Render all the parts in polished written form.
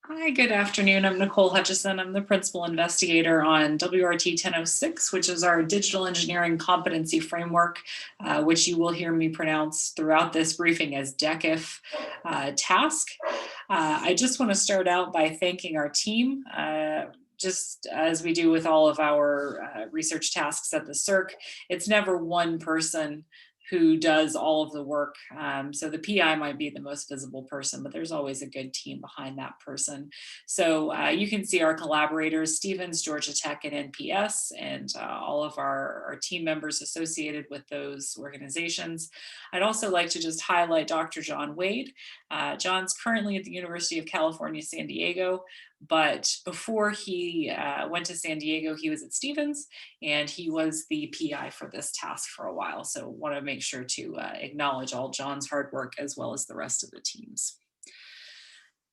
Hi, good afternoon. I'm Nicole Hutchison. I'm the principal investigator on WRT-1006, which is our digital engineering competency framework, which you will hear me pronounce throughout this briefing as DECF task. I just want to start out by thanking our team. Just as we do with all of our research tasks at the CERC, it's never one person who does all of the work. So the PI might be the most visible person, but there's always a good team behind that person. So you can see our collaborators, Stevens, Georgia Tech, and NPS, and all of our team members associated with those organizations. I'd also like to just highlight Dr. John Wade. John's currently at the University of California, San Diego, but before he went to San Diego, he was at Stevens, and he was the PI for this task for a while. So want to make sure to acknowledge all John's hard work as well as the rest of the teams.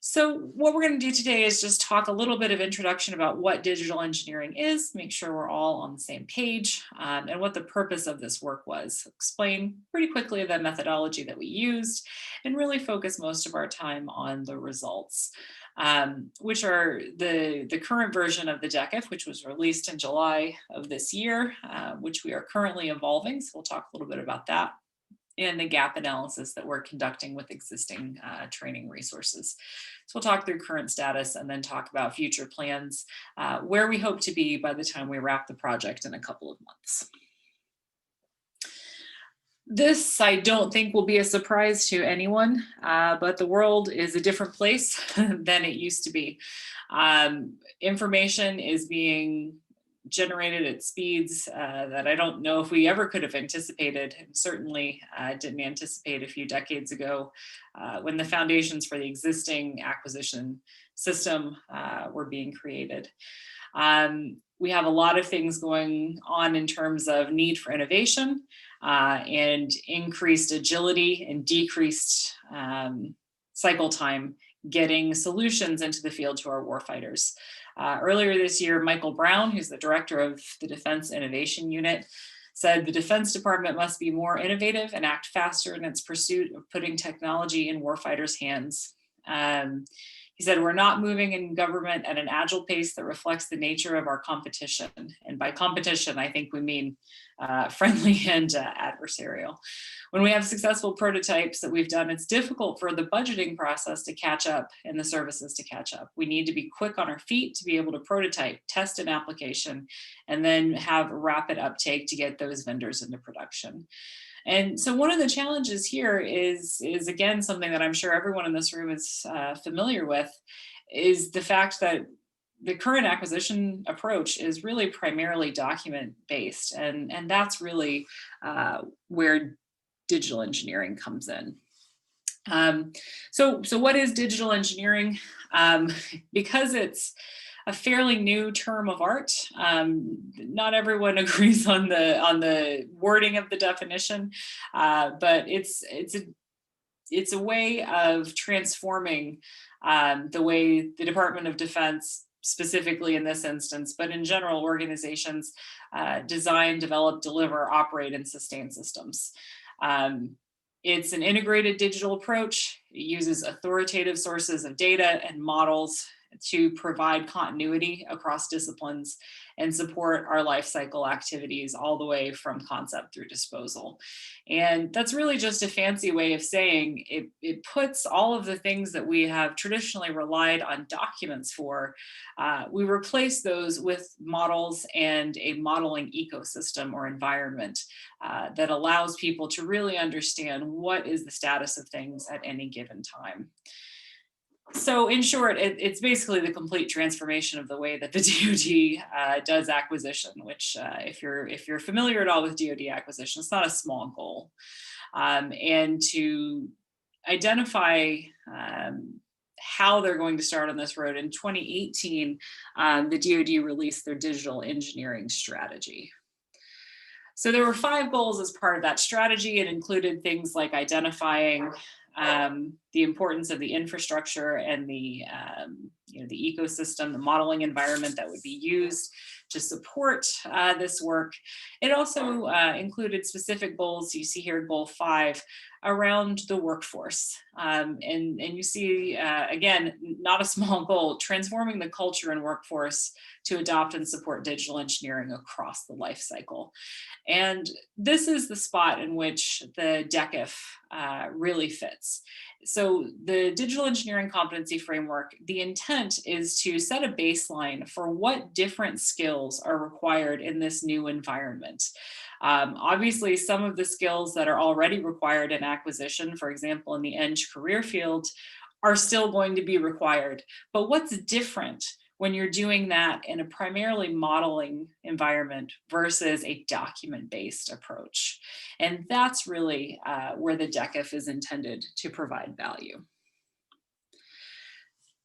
So what we're going to do today is just talk a little bit of introduction about what digital engineering is, make sure we're all on the same page, and what the purpose of this work was. Explain pretty quickly the methodology that we used, and really focus most of our time on the results, which are the current version of the DECF, which was released in July of this year, which we are currently evolving. So we'll talk a little bit about that, and the gap analysis that we're conducting with existing training resources. So we'll talk through current status and then talk about future plans, where we hope to be by the time we wrap the project in a couple of months. This, I don't think, will be a surprise to anyone, but the world is a different place than it used to be. Information is being generated at speeds that I don't know if we ever could have anticipated, and certainly didn't anticipate a few decades ago when the foundations for the existing acquisition system were being created. We have a lot of things going on in terms of need for innovation and increased agility and decreased cycle time getting solutions into the field to our warfighters. Earlier this year, Michael Brown, who's the director of the Defense Innovation Unit, said the Defense Department must be more innovative and act faster in its pursuit of putting technology in warfighters' hands. He said, we're not moving in government at an agile pace that reflects the nature of our competition. And by competition, I think we mean friendly and adversarial. When we have successful prototypes that we've done, it's difficult for the budgeting process to catch up and the services to catch up. We need to be quick on our feet to be able to prototype, test an application, and then have rapid uptake to get those vendors into production. And so one of the challenges here is again, something that I'm sure everyone in this room is familiar with, is the fact that the current acquisition approach is really primarily document-based, and that's really where digital engineering comes in. So what is digital engineering? Because it's a fairly new term of art. Not everyone agrees on the wording of the definition, but it's a way of transforming the way the Department of Defense, specifically in this instance, but in general organizations, design, develop, deliver, operate, and sustain systems. It's an integrated digital approach. It uses authoritative sources of data and models to provide continuity across disciplines and support our life cycle activities all the way from concept through disposal. And that's really just a fancy way of saying it puts all of the things that we have traditionally relied on documents for, we replace those with models and a modeling ecosystem or environment that allows people to really understand what is the status of things at any given time. So in short, it's basically the complete transformation of the way that the DoD does acquisition, which if you're familiar at all with DoD acquisition, it's not a small goal. And to identify how they're going to start on this road, in 2018, the DoD released their digital engineering strategy. So there were 5 goals as part of that strategy. It included things like identifying the importance of the infrastructure and the the ecosystem, the modeling environment that would be used to support this work. It also included specific goals. You see here goal 5 around the workforce. And you see, again, not a small goal, transforming the culture and workforce to adopt and support digital engineering across the life cycle. And this is the spot in which the DECF really fits. So the digital engineering competency framework, the intent is to set a baseline for what different skills are required in this new environment. Obviously, some of the skills that are already required in acquisition, for example, in the Eng career field, are still going to be required. But what's different when you're doing that in a primarily modeling environment versus a document-based approach? And that's really where the DECF is intended to provide value.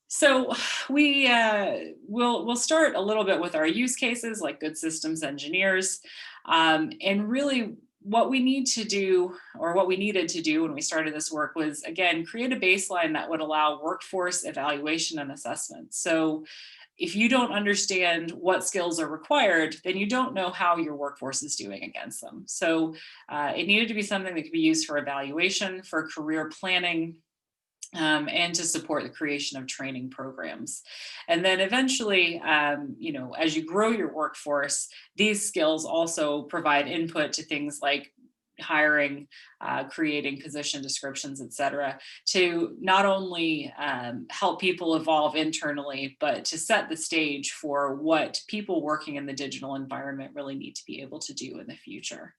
So we'll start a little bit with our use cases, like good systems engineers, and really what we need to do, or what we needed to do when we started this work, was, again, create a baseline that would allow workforce evaluation and assessment. So if you don't understand what skills are required, then you don't know how your workforce is doing against them. So it needed to be something that could be used for evaluation, for career planning, and to support the creation of training programs. And then eventually, as you grow your workforce, these skills also provide input to things like hiring, creating position descriptions, et cetera, to not only help people evolve internally, but to set the stage for what people working in the digital environment really need to be able to do in the future.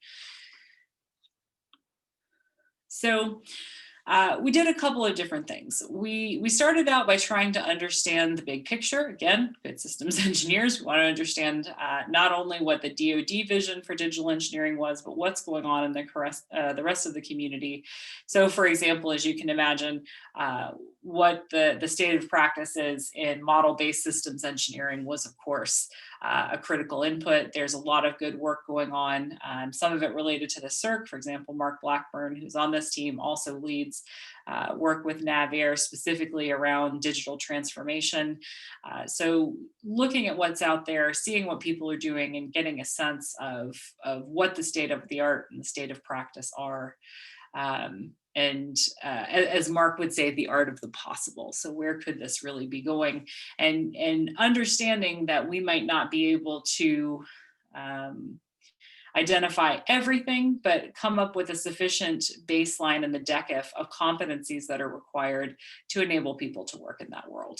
So we did a couple of different things. We started out by trying to understand the big picture. Again, good systems engineers, we want to understand not only what the DoD vision for digital engineering was, but what's going on in the rest of the community. So for example, as you can imagine, what the state of practice is in model-based systems engineering was, of course, a critical input. There's a lot of good work going on, some of it related to the CERC. For example, Mark Blackburn, who's on this team, also leads work with NavAir specifically around digital transformation. So looking at what's out there, seeing what people are doing, and getting a sense of what the state of the art and the state of practice are. And as Mark would say, the art of the possible. So where could this really be going? And understanding that we might not be able to identify everything, but come up with a sufficient baseline in the DECF of competencies that are required to enable people to work in that world.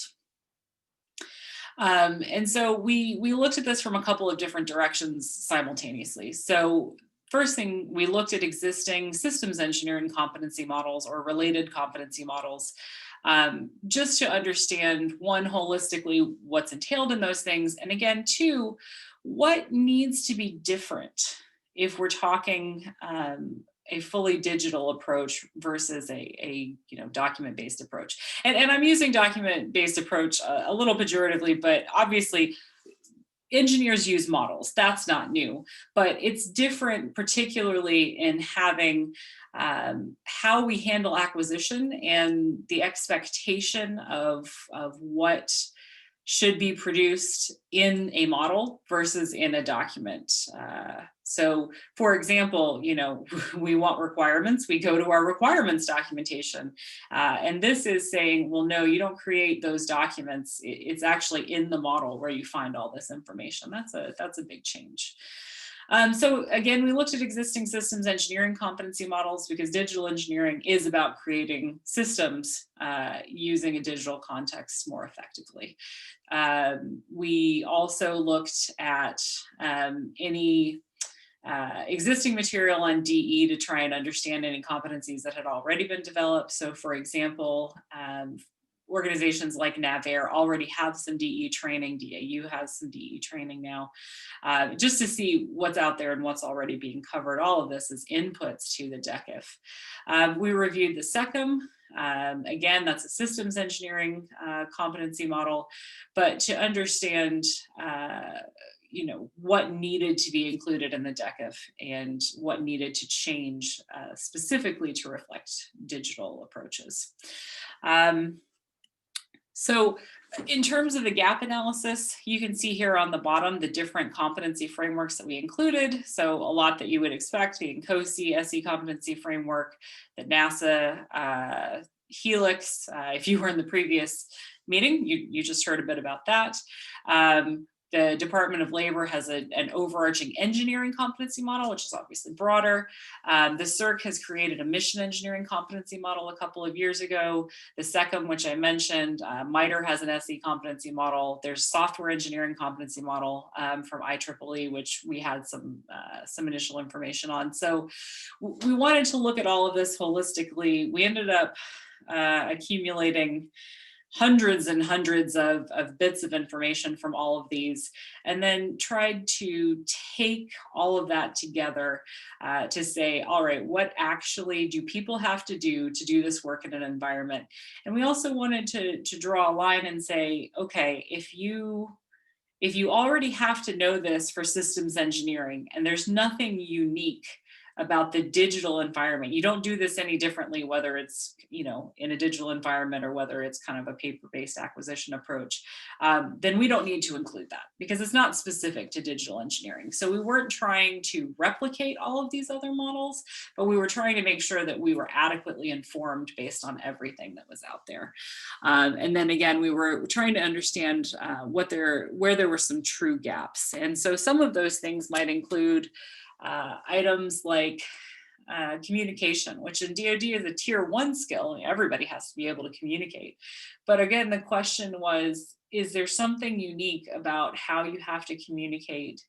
And so we looked at this from a couple of different directions simultaneously. So first thing, we looked at existing systems engineering competency models or related competency models, just to understand, one, holistically what's entailed in those things, and again, two, what needs to be different if we're talking a fully digital approach versus a document-based approach. And I'm using document-based approach a little pejoratively, but obviously, engineers use models, that's not new, but it's different, particularly in having how we handle acquisition and the expectation of what should be produced in a model versus in a document. So for example, we want requirements, we go to our requirements documentation. And this is saying, well, no, you don't create those documents. It's actually in the model where you find all this information. That's a big change. So again, we looked at existing systems engineering competency models because digital engineering is about creating systems using a digital context more effectively. We also looked at any existing material on DE to try and understand any competencies that had already been developed. So for example, organizations like NavAir already have some DE training, DAU has some DE training now, just to see what's out there and what's already being covered. All of this is inputs to the DECF. We reviewed the SECM. Again, that's a systems engineering competency model, but to understand what needed to be included in the DECF and what needed to change specifically to reflect digital approaches. So In terms of the gap analysis, you can see here on the bottom the different competency frameworks that we included. So a lot that you would expect, the COSI, SE competency framework, the NASA, Helix. If you were in the previous meeting, you just heard a bit about that. The Department of Labor has an overarching engineering competency model, which is obviously broader. The CERC has created a mission engineering competency model a couple of years ago. The SECM, which I mentioned, MITRE has an SE competency model. There's software engineering competency model from IEEE, which we had some initial information on. So we wanted to look at all of this holistically. We ended up accumulating hundreds and hundreds of bits of information from all of these, and then tried to take all of that together to say, all right, what actually do people have to do this work in an environment? And we also wanted to draw a line and say, okay, if you already have to know this for systems engineering, and there's nothing unique about the digital environment. You don't do this any differently, whether it's, in a digital environment or whether it's kind of a paper-based acquisition approach, then we don't need to include that because it's not specific to digital engineering. So we weren't trying to replicate all of these other models, but we were trying to make sure that we were adequately informed based on everything that was out there. And then again, we were trying to understand where there were some true gaps. And so some of those things might include items like communication, which in DoD is a tier 1 skill. Everybody has to be able to communicate. But again, the question was, is there something unique about how you have to communicate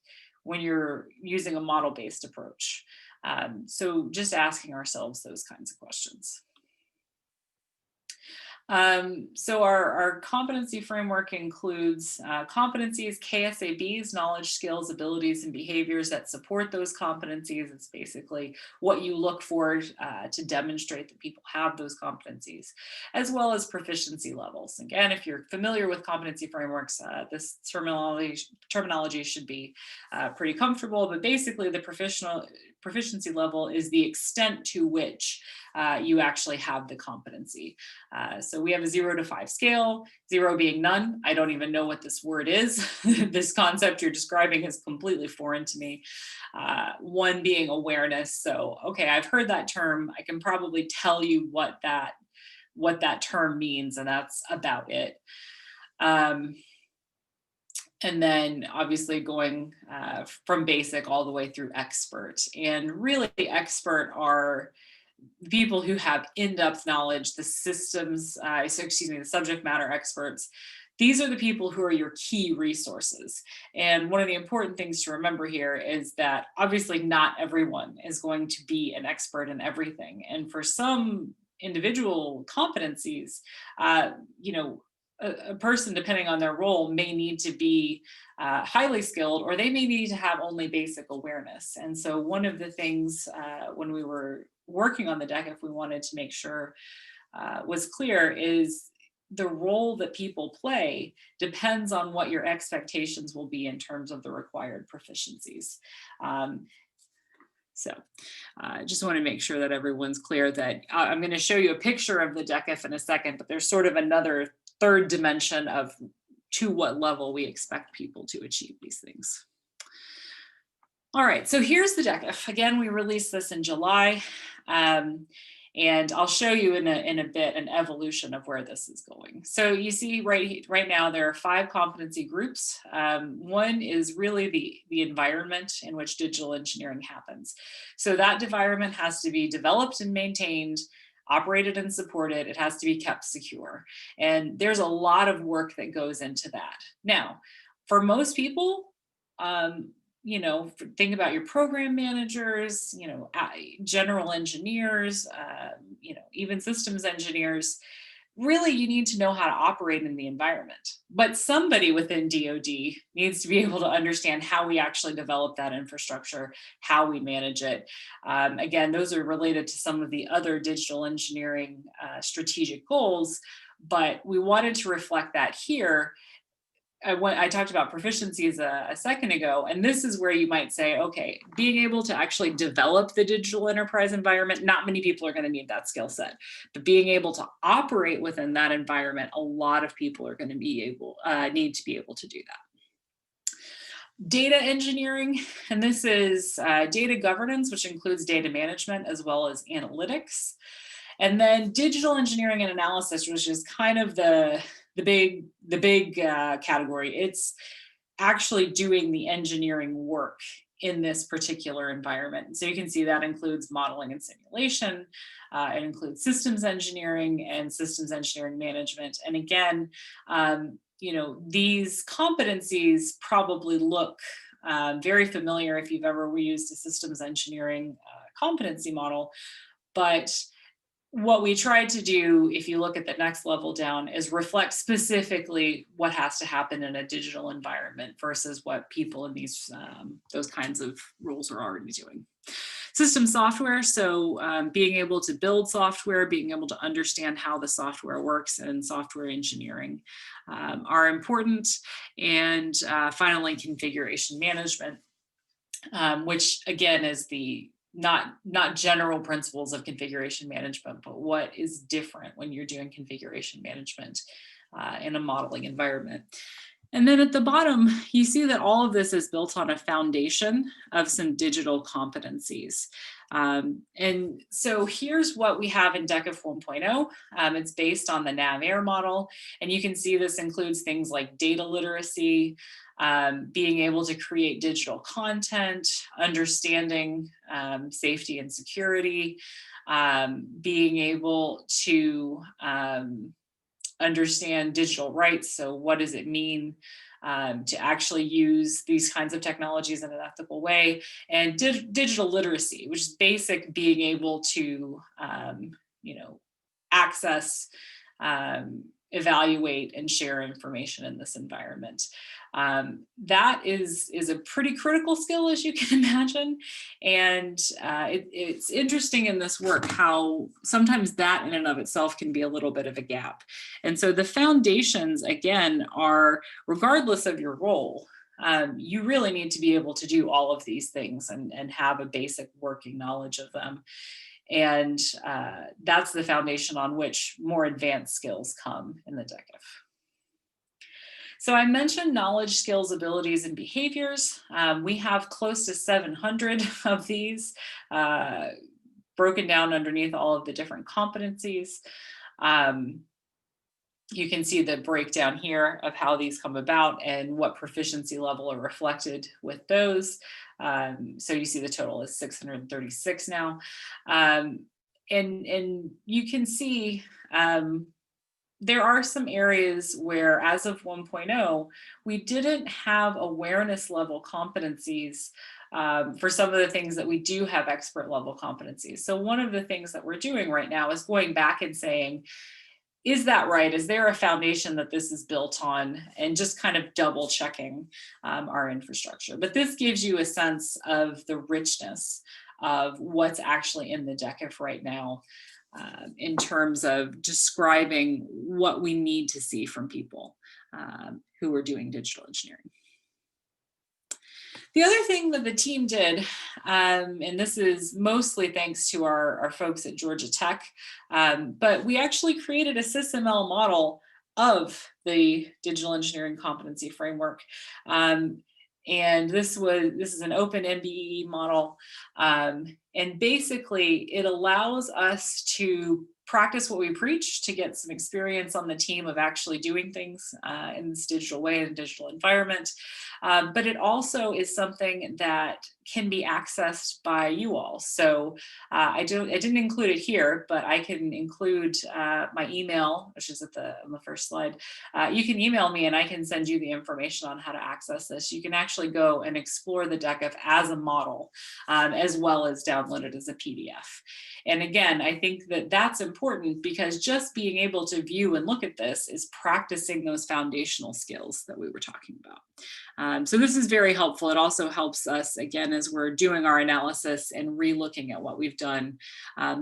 when you're using a model-based approach? So just asking ourselves those kinds of questions. So our competency framework includes competencies, KSABs, knowledge, skills, abilities, and behaviors that support those competencies. It's basically what you look for to demonstrate that people have those competencies, as well as proficiency levels. Again, if you're familiar with competency frameworks, this terminology should be pretty comfortable, but basically the proficiency level is the extent to which you actually have the competency. So we have a 0 to 5 scale, 0 being none. I don't even know what this word is. This concept you're describing is completely foreign to me. 1 being awareness. So, okay, I've heard that term. I can probably tell you what that term means, and that's about it. And then obviously going from basic all the way through expert. And really expert are people who have in-depth knowledge, the subject matter experts. These are the people who are your key resources. And one of the important things to remember here is that obviously not everyone is going to be an expert in everything. And for some individual competencies, a person, depending on their role, may need to be highly skilled, or they may need to have only basic awareness. And so one of the things when we were working on the DECF, we wanted to make sure was clear is the role that people play depends on what your expectations will be in terms of the required proficiencies. So I just want to make sure that everyone's clear that I'm going to show you a picture of the DECF in a second, but there's sort of another third dimension of to what level we expect people to achieve these things. All right, so here's the DECF. Again, we released this in July, and I'll show you in a bit an evolution of where this is going. So you see right now there are 5 competency groups. One is really the environment in which digital engineering happens. So that environment has to be developed and maintained, operated and supported. It has to be kept secure. And there's a lot of work that goes into that. Now, for most people, think about your program managers, general engineers, even systems engineers. Really, you need to know how to operate in the environment. But somebody within DoD needs to be able to understand how we actually develop that infrastructure, how we manage it. Again, those are related to some of the other digital engineering strategic goals, but we wanted to reflect that here. I talked about proficiencies a second ago, and this is where you might say, okay, being able to actually develop the digital enterprise environment, not many people are going to need that skill set, but being able to operate within that environment, a lot of people are going to need to be able to do that. Data engineering, and this is data governance, which includes data management as well as analytics. And then digital engineering and analysis, which is kind of the big category. It's actually doing the engineering work in this particular environment. So you can see that includes modeling and simulation. It includes systems engineering and systems engineering management. And again, you know, these competencies probably look very familiar if you've ever used a systems engineering competency model, but what we tried to do, if you look at the next level down, is reflect specifically what has to happen in a digital environment versus what people in these those kinds of roles are already doing. System software, so being able to build software, being able to understand how the software works, and software engineering are important. And finally, configuration management, which again is the not general principles of configuration management, but what is different when you're doing configuration management in a modeling environment. And then at the bottom, you see that all of this is built on a foundation of some digital competencies. And so here's what we have in DECF 1.0. It's based on the NAV-AIR model. And you can see this includes things like data literacy, being able to create digital content, understanding safety and security, being able to understand digital rights. So what does it mean to actually use these kinds of technologies in an ethical way? And digital literacy, which is basic being able to, you know, access, evaluate, and share information in this environment. That is a pretty critical skill, as you can imagine. And it's interesting in this work how sometimes that in and of itself can be a little bit of a gap. And so the foundations, again, are regardless of your role, you really need to be able to do all of these things and have a basic working knowledge of them. And that's the foundation on which more advanced skills come in the DECF. So I mentioned knowledge, skills, abilities, and behaviors. We have close to 700 of these broken down underneath all of the different competencies. You can see the breakdown here of how these come about and what proficiency level are reflected with those. So you see the total is 636 now. And you can see there are some areas where, as of 1.0, we didn't have awareness level competencies for some of the things that we do have expert level competencies. So one of the things that we're doing right now is going back and saying, is that right? Is there a foundation that this is built on? And just kind of double checking our infrastructure. But this gives you a sense of the richness of what's actually in the DECF right now in terms of describing what we need to see from people who are doing digital engineering. The other thing that the team did, and this is mostly thanks to our folks at Georgia Tech, but we actually created a SysML model of the digital engineering competency framework. And this is an open MBE model. And basically it allows us to practice what we preach, to get some experience on the team of actually doing things in this digital way, in a digital environment. But it also is something that can be accessed by you all. So I didn't include it here, but I can include my email, which is on the first slide. You can email me and I can send you the information on how to access this. You can actually go and explore the DECF as a model, as well as download it as a PDF. And again, I think that that's important because just being able to view and look at this is practicing those foundational skills that we were talking about. So this is very helpful. It also helps us, again, as we're doing our analysis and re-looking at what we've done.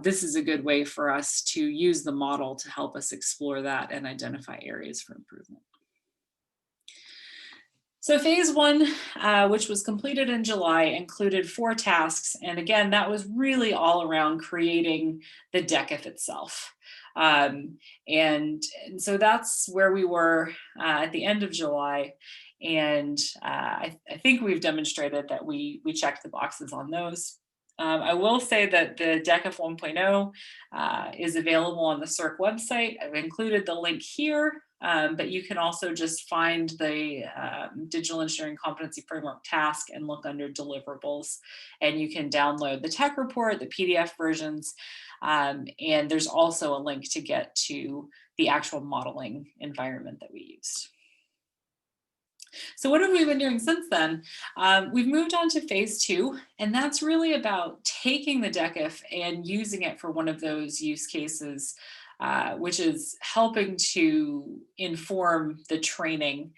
This is a good way for us to use the model to help us explore that and identify areas for improvement. So phase one, which was completed in July, included 4 tasks. And again, that was really all around creating the DECF itself. And so that's where we were at the end of July. And I think we've demonstrated that we checked the boxes on those. I will say that the DECF 1.0 is available on the CERC website. I've included the link here. But you can also just find the Digital Engineering Competency Framework task and look under deliverables. And you can download the tech report, the PDF versions, and there's also a link to get to the actual modeling environment that we used. So what have we been doing since then? We've moved on to phase 2, and that's really about taking the DECF and using it for one of those use cases, which is helping to inform the training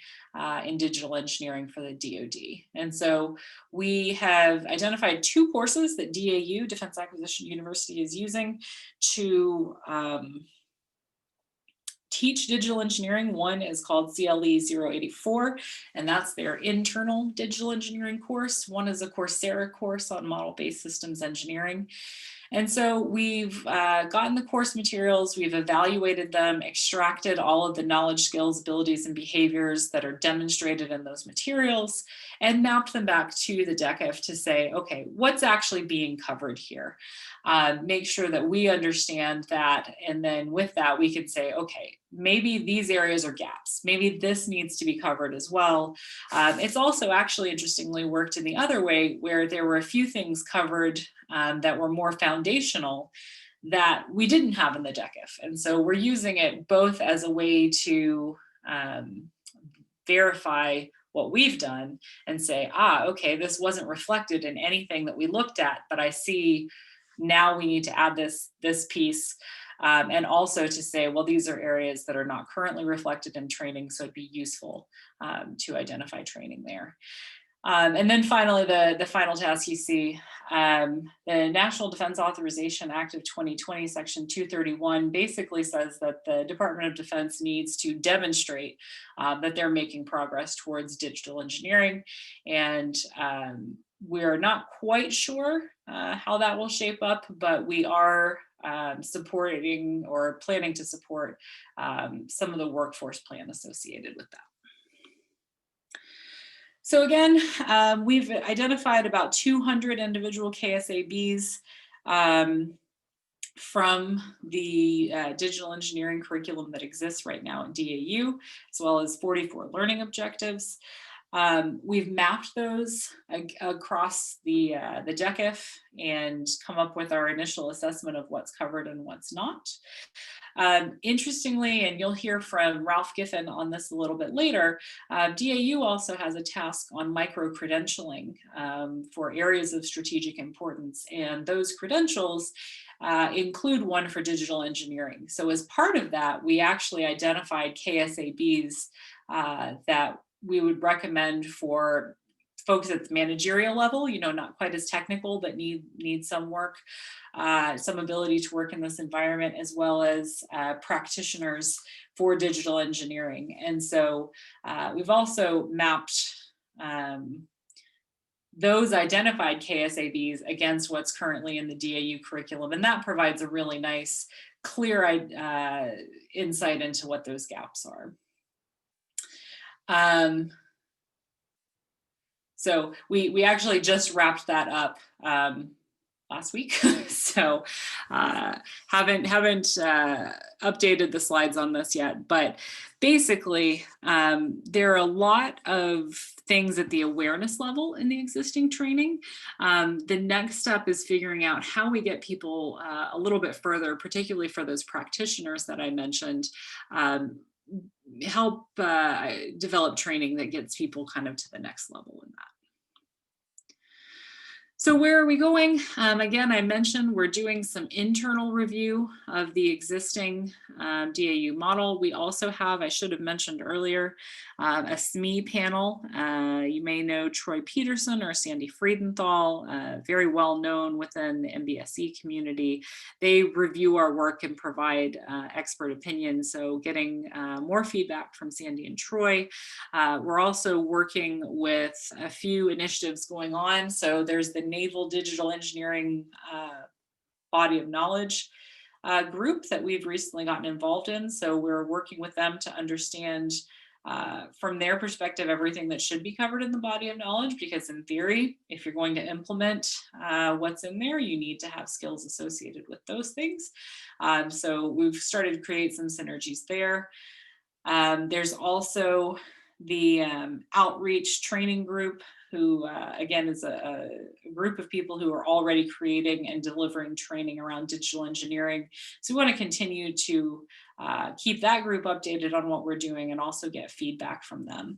in digital engineering for the DoD. And so we have identified 2 courses that DAU, Defense Acquisition University, is using to teach digital engineering. One is called CLE 084, and that's their internal digital engineering course. One is a Coursera course on model-based systems engineering. And so we've gotten the course materials, we've evaluated them, extracted all of the knowledge, skills, abilities, and behaviors that are demonstrated in those materials, and mapped them back to the DECF to say, okay, what's actually being covered here? Make sure that we understand that, and then with that, we can say, okay, maybe these areas are gaps. Maybe this needs to be covered as well. It's also actually interestingly worked in the other way, where there were a few things covered that were more foundational that we didn't have in the DECF. And so we're using it both as a way to verify what we've done and say, okay, this wasn't reflected in anything that we looked at, but I see now we need to add this piece. And also to say, well, these are areas that are not currently reflected in training, so it'd be useful to identify training there. And then finally, the final task you see, the National Defense Authorization Act of 2020, Section 231, basically says that the Department of Defense needs to demonstrate that they're making progress towards digital engineering. And we're not quite sure how that will shape up, but we are supporting or planning to support some of the workforce plan associated with that. So again, we've identified about 200 individual KSABs from the digital engineering curriculum that exists right now in DAU, as well as 44 learning objectives. We've mapped those across the DECF and come up with our initial assessment of what's covered and what's not. Interestingly, and you'll hear from Ralph Giffen on this a little bit later, DAU also has a task on micro-credentialing for areas of strategic importance, and those credentials include one for digital engineering. So as part of that, we actually identified KSABs that we would recommend for folks at the managerial level, not quite as technical, but need some work, some ability to work in this environment, as well as practitioners for digital engineering. And so we've also mapped those identified KSABs against what's currently in the DAU curriculum. And that provides a really nice, clear insight into what those gaps are. So we actually just wrapped that up last week, so haven't updated the slides on this yet. But basically, there are a lot of things at the awareness level in the existing training. The next step is figuring out how we get people a little bit further, particularly for those practitioners that I mentioned. Help develop training that gets people kind of to the next level in that. So where are we going? Again, I mentioned we're doing some internal review of the existing DAU model. We also have, I should have mentioned earlier, a SME panel. You may know Troy Peterson or Sandy Friedenthal, very well known within the MBSE community. They review our work and provide expert opinion. So getting more feedback from Sandy and Troy. We're also working with a few initiatives going on. So there's the Naval Digital Engineering Body of Knowledge group that we've recently gotten involved in. So we're working with them to understand from their perspective everything that should be covered in the body of knowledge, because in theory, if you're going to implement what's in there, you need to have skills associated with those things. So we've started to create some synergies there. There's also the outreach training group, who again is a group of people who are already creating and delivering training around digital engineering. So we want to continue to keep that group updated on what we're doing and also get feedback from them.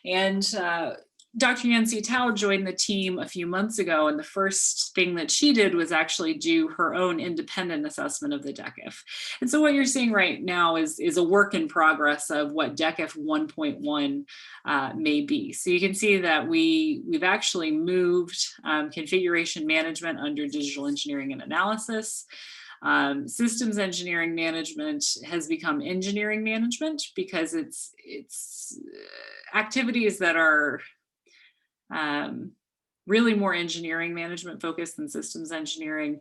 And Dr. Yancy Tao joined the team a few months ago, and the first thing that she did was actually do her own independent assessment of the DECF. And so what you're seeing right now is a work in progress of what DECF 1.1 may be. So you can see that we've actually moved configuration management under digital engineering and analysis. Systems engineering management has become engineering management because it's activities that are really more engineering management focused than systems engineering.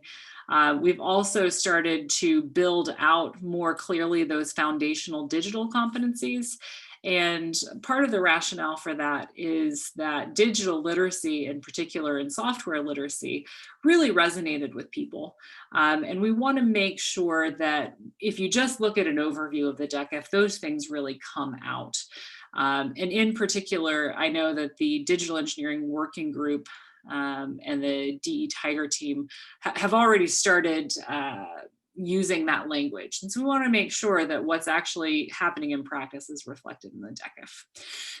We've also started to build out more clearly those foundational digital competencies. And part of the rationale for that is that digital literacy, in particular in software literacy, really resonated with people. And we want to make sure that if you just look at an overview of the DECF, those things really come out. And in particular, I know that the Digital Engineering Working Group and the DE Tiger team have already started using that language. And so we want to make sure that what's actually happening in practice is reflected in the DECF.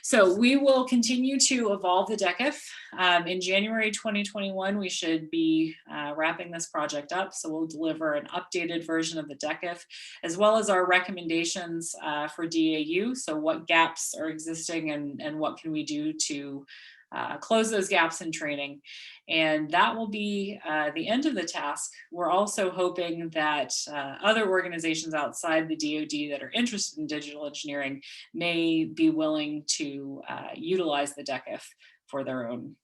So we will continue to evolve the DECF. In January 2021, we should be wrapping this project up. So we'll deliver an updated version of the DECF, as well as our recommendations for DAU. So what gaps are existing and what can we do to close those gaps in training. And that will be the end of the task. We're also hoping that other organizations outside the DoD that are interested in digital engineering may be willing to utilize the DECF for their own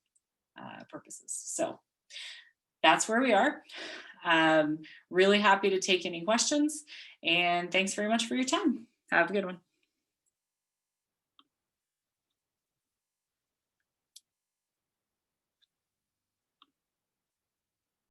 purposes. So that's where we are. Really happy to take any questions, and thanks very much for your time. Have a good one.